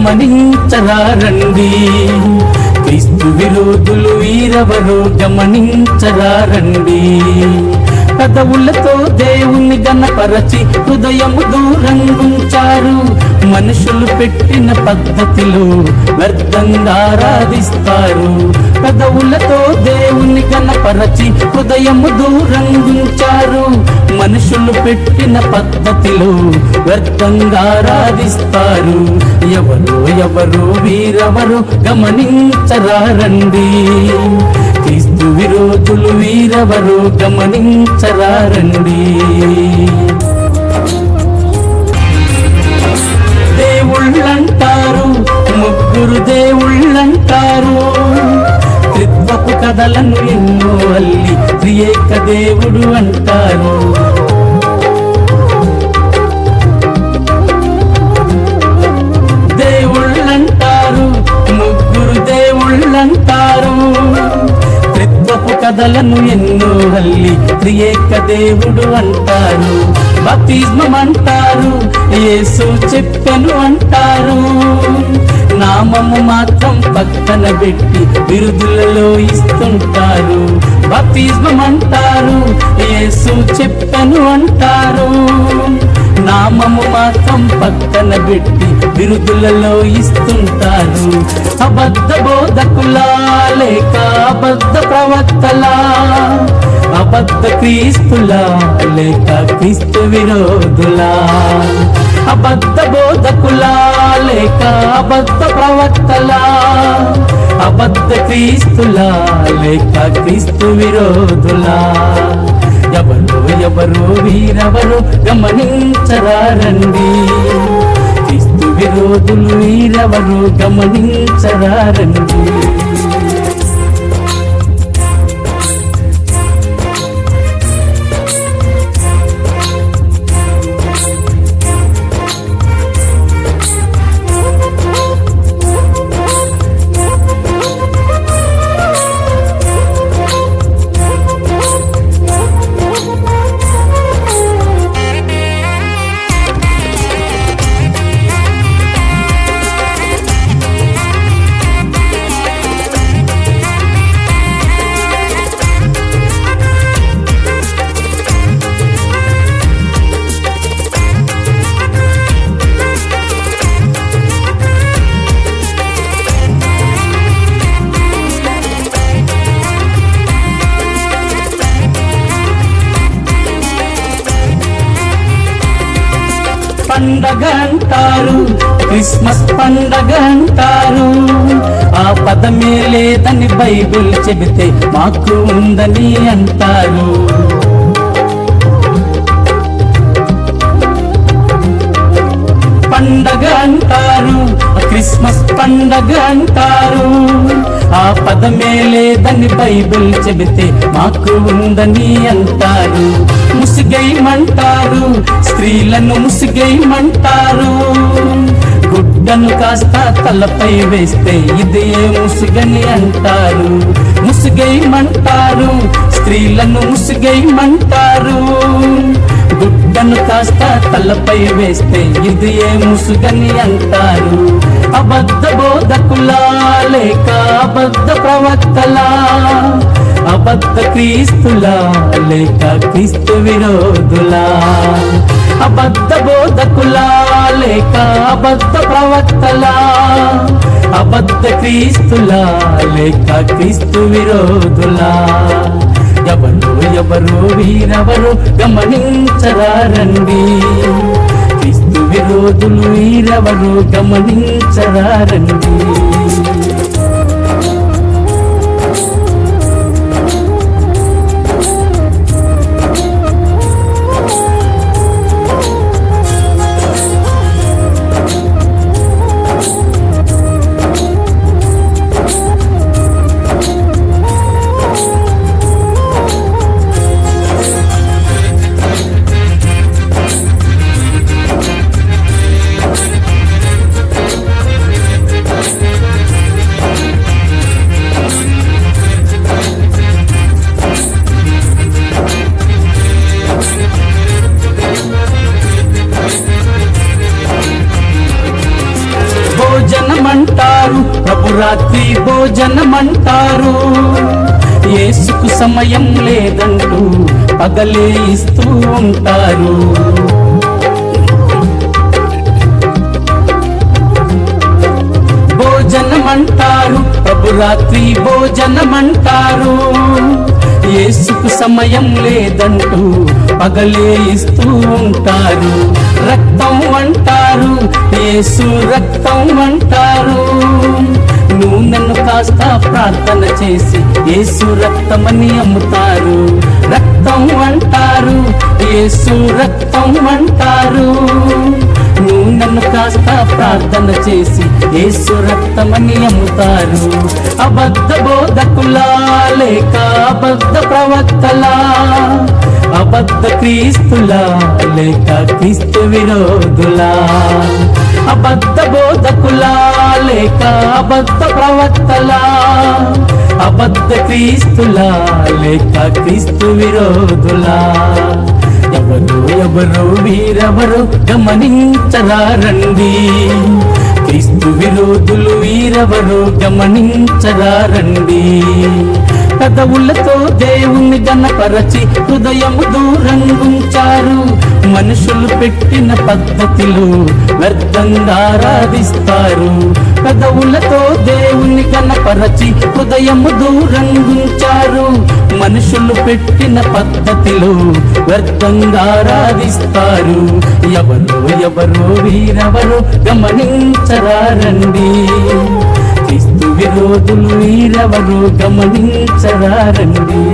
గమనించరారండి. క్రీస్తు విరోధులు వీరెవరో గమనించరారండి. పెదవులతో దేవుని గణపరచి హృదయము దూరంగుంచారు. మనుషులు పెట్టిన పద్ధతిలో వ్యర్థంగా ఆరాధిస్తారు. పెదవులతో దేవుని గణపరచి హృదయము దూరంగుంచారు. మనుషులు పెట్టిన పద్ధతిలో వ్యర్థంగా ఆరాధిస్తారు. ఎవరో వీరెవరో గమనించరారండి. క్రీస్తు విరోధులు వీరెవరో గమనించరారండి. దేవుళ్ళంటారు, ముగ్గురు దేవుళ్ళంటారు. త్రిత్వపు కథలను ఎన్నో అల్లి త్రియేక దేవుడు అంటారు. దేవుళ్ళంటారు, ముగ్గురు దేవుళ్ళంటారు. త్రిత్వపు కథలను ఎన్నో అల్లి త్రియేక దేవుడు అంటారు. బాప్తిస్మం అంటారు, యేసు చెప్పెను అంటారు. నామము మాత్రం పక్కన పెట్టి బిరుదులలో ఇస్తుంటారు. బాప్తిస్మం అంటారు, యేసు చెప్పెను అంటారు. నామము మాత్రం పక్కన పెట్టి బిరుదులలో ఇస్తుంటారు. అబద్ధ బోధకులా లేక అబద్ధ ప్రవక్తలా, అబద్ధ క్రీస్తులా లేక క్రీస్తు విరోధులా, అబద్ధ బోధకులా లేక అబద్ధ ప్రవక్తలా, అబద్ధ క్రీస్తులా లేక క్రీస్తు విరోధులా. ఎవరో వీరెవరో గమనించరారండి. క్రీస్తు విరోధులు వీరెవరో గమనించరారండి. పండగ అంటారు, క్రిస్మస్ పండగ అంటారు. ఆ పదమే లేదని బైబిల్ చెబితే మాకు ఉందని అంటారు. పండగ అంటారు, క్రిస్మస్ పండగ అంటారు. ఆ పదమే లేదని బైబిల్ చెబితే మాకు ఉందని అంటారు. ముసిగైమంటారు, స్త్రీలను ముసిగైమంటారు. గుడ్డను కాస్త తలపై వేస్తే ఇదే ముసుగని అంటారు. ముసిగైమంటారు, స్త్రీలను ముసిగైమంటారు. గుడ్డను కాస్త తలపై వేస్తే ఇదే ముసుగని అంటారు. అబద్ధ బోధకులా లేక అబద్ధ ప్రవక్తలా, అబద్ధ క్రీస్తులా లేక క్రీస్తు విరోధులా, అబద్ధ బోధకులా లేక అబద్ధ ప్రవక్తలా, అబద్ధ క్రీస్తులా లేక క్రీస్తు విరోధులా. ఎవరో వీరెవరో గమనించరారండి. క్రీస్తు విరోధులు వీరెవరో గమనించరారండి. భోజనమంటారు. యేసుకు సమయం లేదంటూ పగలే ఇస్తూ ఉంటారు. భోజనమంటారు, ప్రభురాత్రి భోజనమంటారు. యేసుకు సమయం లేదంటూ పగలే ఇస్తూ ఉంటారు. రక్తం అంటారు, యేసు రక్తం అంటారు. నువ్వు నన్ను కాస్త ప్రార్థన చేసి యేసు రక్తమని అమ్ముతారు. రక్తం అంటారు, యేసు రక్తం అంటారు. నువ్వు నన్ను కాస్త ప్రార్థన చేసి యేసు రక్తమని అమ్ముతారు. అబద్ధ బోధకులా లేక అబద్ధ ప్రవక్తలా, అబద్ధ క్రీస్తులా లేక క్రీస్తు విరోధులా, అబద్ధ బోధకులా లేక అబద్ధ ప్రవక్తలా, అబద్ధ క్రీస్తులా లేక క్రీస్తు విరోధులా. ఎవరు ఎవరు వీరెవరు గమనించరా రండి. క్రీస్తు విరోధులు వీరెవరు గమనించరా రండి. పెదవులతో దేవుణ్ణి గణపరచి హృదయము దూరంగుంచారు. మనుషులు పెట్టిన పద్ధతిలో వ్యర్థంగా ఆరాధిస్తారు. పెదవులతో దేవుణ్ణి గణపరచి హృదయము దూరంగుంచారు. మనుషులు పెట్టిన పద్ధతిలో వ్యర్థంగా ఆరాధిస్తారు. ఎవరో ఎవరో వీరెవరో గమనించరా రండి. క్రీస్తు విరోధులు వీరెవరో గమనించరా రండి.